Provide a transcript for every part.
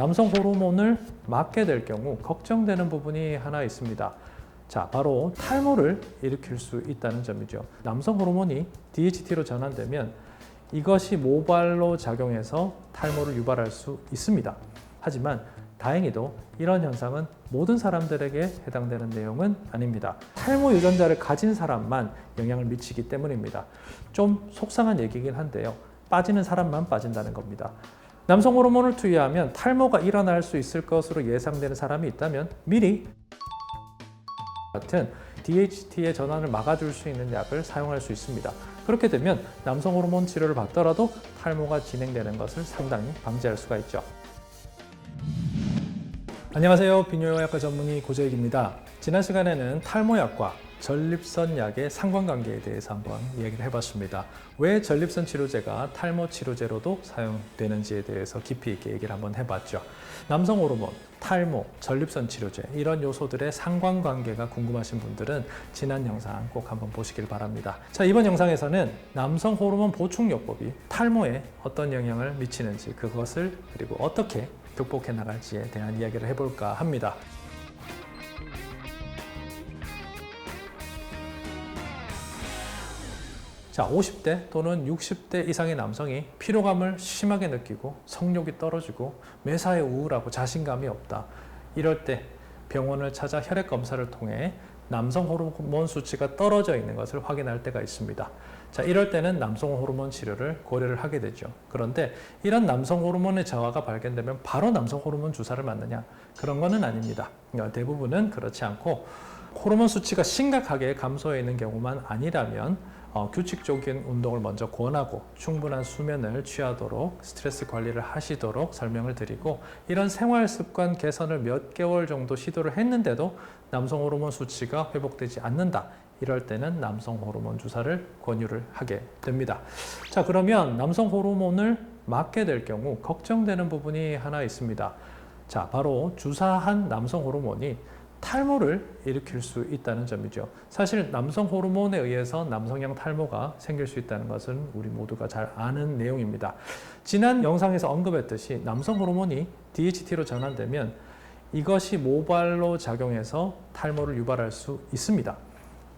남성 호르몬을 맞게 될 경우 걱정되는 부분이 하나 있습니다. 자, 바로 탈모를 일으킬 수 있다는 점이죠. 남성 호르몬이 DHT로 전환되면 이것이 모발로 작용해서 탈모를 유발할 수 있습니다. 하지만 다행히도 이런 현상은 모든 사람들에게 해당되는 내용은 아닙니다. 탈모 유전자를 가진 사람만 영향을 미치기 때문입니다. 좀 속상한 얘기긴 한데요. 빠지는 사람만 빠진다는 겁니다. 남성 호르몬을 투여하면 탈모가 일어날 수 있을 것으로 예상되는 사람이 있다면 미리 같은 DHT의 전환을 막아줄 수 있는 약을 사용할 수 있습니다. 그렇게 되면 남성 호르몬 치료를 받더라도 탈모가 진행되는 것을 상당히 방지할 수가 있죠. 안녕하세요. 비뇨기과 전문의 고재익입니다. 지난 시간에는 탈모약과 전립선 약의 상관관계에 대해서 한번 이야기를 해봤습니다. 왜 전립선 치료제가 탈모 치료제로도 사용되는지에 대해서 깊이 있게 얘기를 한번 해봤죠. 남성 호르몬, 탈모, 전립선 치료제 이런 요소들의 상관관계가 궁금하신 분들은 지난 영상 꼭 한번 보시길 바랍니다. 자, 이번 영상에서는 남성 호르몬 보충요법이 탈모에 어떤 영향을 미치는지 그것을 그리고 어떻게 극복해 나갈지에 대한 이야기를 해볼까 합니다. 자, 50대 또는 60대 이상의 남성이 피로감을 심하게 느끼고 성욕이 떨어지고 매사에 우울하고 자신감이 없다. 이럴 때 병원을 찾아 혈액 검사를 통해 남성 호르몬 수치가 떨어져 있는 것을 확인할 때가 있습니다. 자, 이럴 때는 남성 호르몬 치료를 고려를 하게 되죠. 그런데 이런 남성 호르몬의 저하가 발견되면 바로 남성 호르몬 주사를 맞느냐? 그런 거는 아닙니다. 대부분은 그렇지 않고 호르몬 수치가 심각하게 감소해 있는 경우만 아니라면 규칙적인 운동을 먼저 권하고 충분한 수면을 취하도록 스트레스 관리를 하시도록 설명을 드리고 이런 생활 습관 개선을 몇 개월 정도 시도를 했는데도 남성 호르몬 수치가 회복되지 않는다. 이럴 때는 남성 호르몬 주사를 권유를 하게 됩니다. 자, 그러면 남성 호르몬을 맞게 될 경우 걱정되는 부분이 하나 있습니다. 자, 바로 주사한 남성 호르몬이 탈모를 일으킬 수 있다는 점이죠. 사실 남성 호르몬에 의해서 남성형 탈모가 생길 수 있다는 것은 우리 모두가 잘 아는 내용입니다. 지난 영상에서 언급했듯이 남성 호르몬이 DHT로 전환되면 이것이 모발로 작용해서 탈모를 유발할 수 있습니다.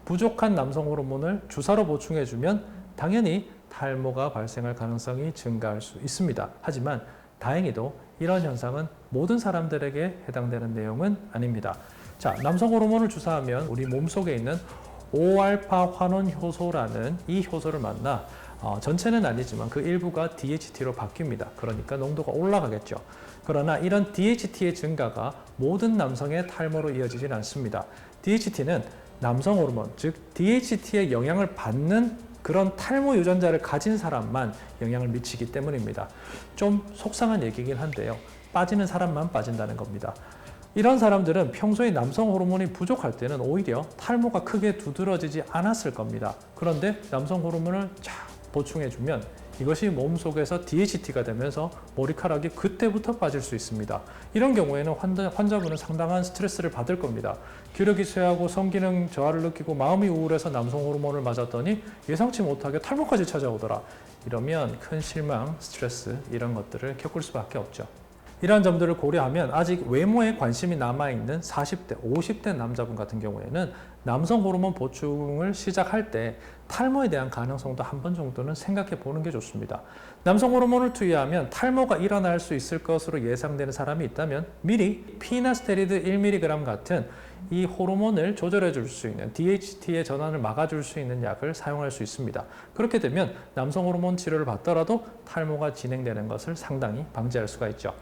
부족한 남성 호르몬을 주사로 보충해주면 당연히 탈모가 발생할 가능성이 증가할 수 있습니다. 하지만 다행히도 이런 현상은 모든 사람들에게 해당되는 내용은 아닙니다. 자, 남성 호르몬을 주사하면 우리 몸속에 있는 5알파 환원 효소라는 이 효소를 만나 전체는 아니지만 그 일부가 DHT로 바뀝니다. 그러니까 농도가 올라가겠죠. 그러나 이런 DHT의 증가가 모든 남성의 탈모로 이어지진 않습니다. DHT는 남성 호르몬, 즉 DHT의 영향을 받는 그런 탈모 유전자를 가진 사람만 영향을 미치기 때문입니다. 좀 속상한 얘기긴 한데요. 빠지는 사람만 빠진다는 겁니다. 이런 사람들은 평소에 남성 호르몬이 부족할 때는 오히려 탈모가 크게 두드러지지 않았을 겁니다. 그런데 남성 호르몬을 쫙 보충해주면 이것이 몸속에서 DHT가 되면서 머리카락이 그때부터 빠질 수 있습니다. 이런 경우에는 환자분은 상당한 스트레스를 받을 겁니다. 기력이 쇠하고 성기능 저하를 느끼고 마음이 우울해서 남성 호르몬을 맞았더니 예상치 못하게 탈모까지 찾아오더라. 이러면 큰 실망, 스트레스 이런 것들을 겪을 수밖에 없죠. 이러한 점들을 고려하면 아직 외모에 관심이 남아있는 40대, 50대 남자분 같은 경우에는 남성 호르몬 보충을 시작할 때 탈모에 대한 가능성도 한 번 정도는 생각해 보는 게 좋습니다. 남성 호르몬을 투여하면 탈모가 일어날 수 있을 것으로 예상되는 사람이 있다면 미리 피나스테리드 1mg 같은 이 호르몬을 조절해 줄 수 있는 DHT의 전환을 막아줄 수 있는 약을 사용할 수 있습니다. 그렇게 되면 남성 호르몬 치료를 받더라도 탈모가 진행되는 것을 상당히 방지할 수가 있죠.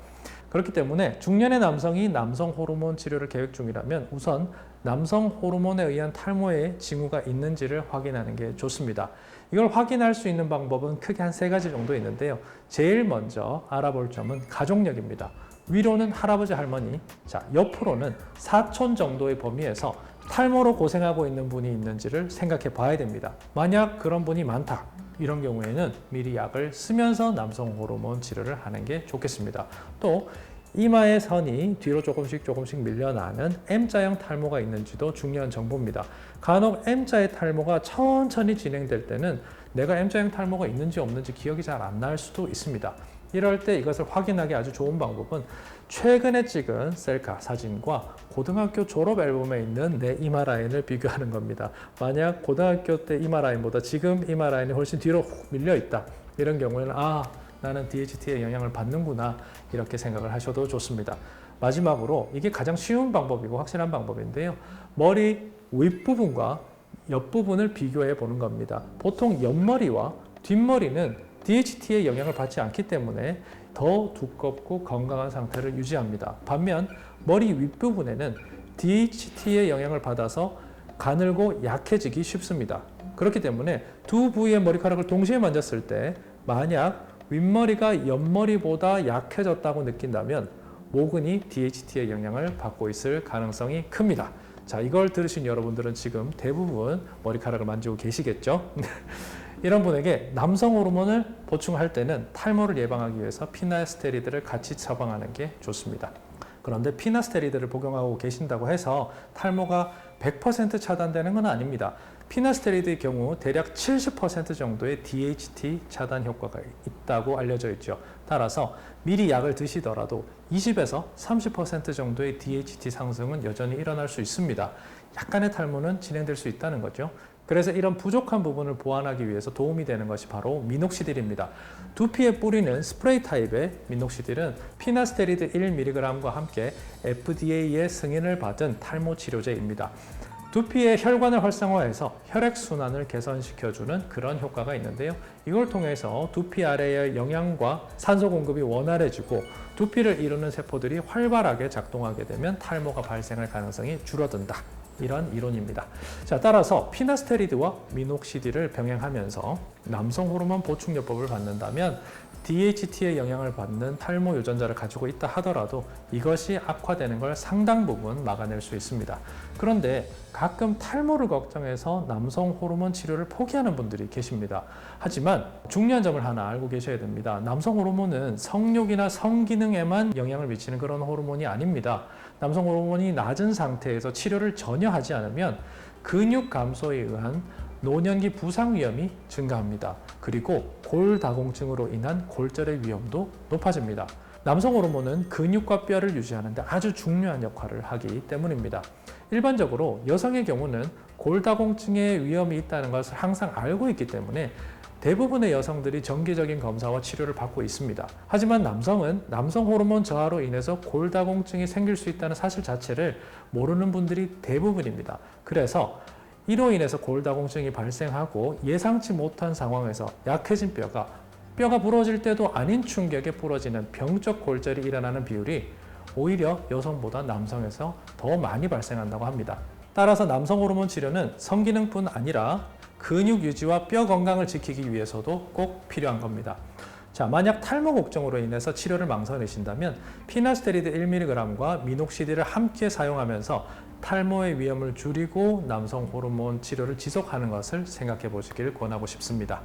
그렇기 때문에 중년의 남성이 남성 호르몬 치료를 계획 중이라면 우선 남성 호르몬에 의한 탈모의 징후가 있는지를 확인하는 게 좋습니다. 이걸 확인할 수 있는 방법은 크게 한 3가지 정도 있는데요. 제일 먼저 알아볼 점은 가족력입니다. 위로는 할아버지 할머니, 자, 옆으로는 사촌 정도의 범위에서 탈모로 고생하고 있는 분이 있는지를 생각해 봐야 됩니다. 만약 그런 분이 많다. 이런 경우에는 미리 약을 쓰면서 남성 호르몬 치료를 하는 게 좋겠습니다. 또 이마의 선이 뒤로 조금씩 밀려나는 M자형 탈모가 있는지도 중요한 정보입니다. 간혹 M자의 탈모가 천천히 진행될 때는 내가 M자형 탈모가 있는지 없는지 기억이 잘 안 날 수도 있습니다. 이럴 때 이것을 확인하기 아주 좋은 방법은 최근에 찍은 셀카 사진과 고등학교 졸업 앨범에 있는 내 이마 라인을 비교하는 겁니다. 만약 고등학교 때 이마 라인보다 지금 이마 라인이 훨씬 뒤로 훅 밀려 있다. 이런 경우에는 나는 DHT의 영향을 받는구나 이렇게 생각을 하셔도 좋습니다. 마지막으로 이게 가장 쉬운 방법이고 확실한 방법인데요. 머리 윗부분과 옆부분을 비교해 보는 겁니다. 보통 옆머리와 뒷머리는 DHT의 영향을 받지 않기 때문에 더 두껍고 건강한 상태를 유지합니다. 반면 머리 윗부분에는 DHT의 영향을 받아서 가늘고 약해지기 쉽습니다. 그렇기 때문에 두 부위의 머리카락을 동시에 만졌을 때 만약 윗머리가 옆머리보다 약해졌다고 느낀다면 모근이 DHT의 영향을 받고 있을 가능성이 큽니다. 자, 이걸 들으신 여러분들은 지금 대부분 머리카락을 만지고 계시겠죠? 이런 분에게 남성 호르몬을 보충할 때는 탈모를 예방하기 위해서 피나스테리드를 같이 처방하는 게 좋습니다. 그런데 피나스테리드를 복용하고 계신다고 해서 탈모가 100% 차단되는 건 아닙니다. 피나스테리드의 경우 대략 70% 정도의 DHT 차단 효과가 있다고 알려져 있죠. 따라서 미리 약을 드시더라도 20에서 30% 정도의 DHT 상승은 여전히 일어날 수 있습니다. 약간의 탈모는 진행될 수 있다는 거죠. 그래서 이런 부족한 부분을 보완하기 위해서 도움이 되는 것이 바로 미녹시딜입니다. 두피에 뿌리는 스프레이 타입의 미녹시딜은 피나스테리드 1mg과 함께 FDA의 승인을 받은 탈모 치료제입니다. 두피의 혈관을 활성화해서 혈액순환을 개선시켜주는 그런 효과가 있는데요. 이걸 통해서 두피 아래의 영양과 산소 공급이 원활해지고 두피를 이루는 세포들이 활발하게 작동하게 되면 탈모가 발생할 가능성이 줄어든다. 이런 이론입니다. 자, 따라서 피나스테리드와 미녹시딜을 병행하면서 남성 호르몬 보충요법을 받는다면 DHT의 영향을 받는 탈모 유전자를 가지고 있다 하더라도 이것이 악화되는 걸 상당 부분 막아낼 수 있습니다. 그런데 가끔 탈모를 걱정해서 남성 호르몬 치료를 포기하는 분들이 계십니다. 하지만 중요한 점을 하나 알고 계셔야 됩니다. 남성 호르몬은 성욕이나 성기능에만 영향을 미치는 그런 호르몬이 아닙니다. 남성 호르몬이 낮은 상태에서 치료를 전혀 하지 않으면 근육 감소에 의한 노년기 부상 위험이 증가합니다. 그리고 골다공증으로 인한 골절의 위험도 높아집니다. 남성 호르몬은 근육과 뼈를 유지하는 데 아주 중요한 역할을 하기 때문입니다. 일반적으로 여성의 경우는 골다공증의 위험이 있다는 것을 항상 알고 있기 때문에 대부분의 여성들이 정기적인 검사와 치료를 받고 있습니다. 하지만 남성은 남성 호르몬 저하로 인해서 골다공증이 생길 수 있다는 사실 자체를 모르는 분들이 대부분입니다. 그래서 이로 인해서 골다공증이 발생하고 예상치 못한 상황에서 약해진 뼈가 부러질 때도 아닌 충격에 부러지는 병적 골절이 일어나는 비율이 오히려 여성보다 남성에서 더 많이 발생한다고 합니다. 따라서 남성 호르몬 치료는 성기능뿐 아니라 근육 유지와 뼈 건강을 지키기 위해서도 꼭 필요한 겁니다. 자, 만약 탈모 걱정으로 인해서 치료를 망설이신다면 피나스테리드 1mg과 미녹시딜을 함께 사용하면서 탈모의 위험을 줄이고 남성 호르몬 치료를 지속하는 것을 생각해 보시길 권하고 싶습니다.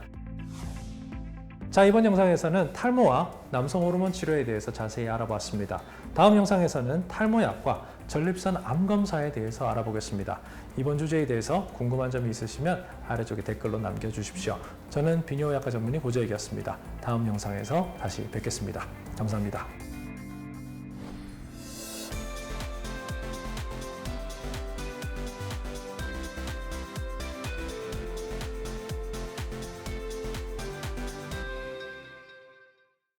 자, 이번 영상에서는 탈모와 남성 호르몬 치료에 대해서 자세히 알아봤습니다. 다음 영상에서는 탈모약과 전립선 암 검사에 대해서 알아보겠습니다. 이번 주제에 대해서 궁금한 점이 있으시면 아래쪽에 댓글로 남겨주십시오. 저는 비뇨의학과 전문의 고재익이었습니다. 다음 영상에서 다시 뵙겠습니다. 감사합니다.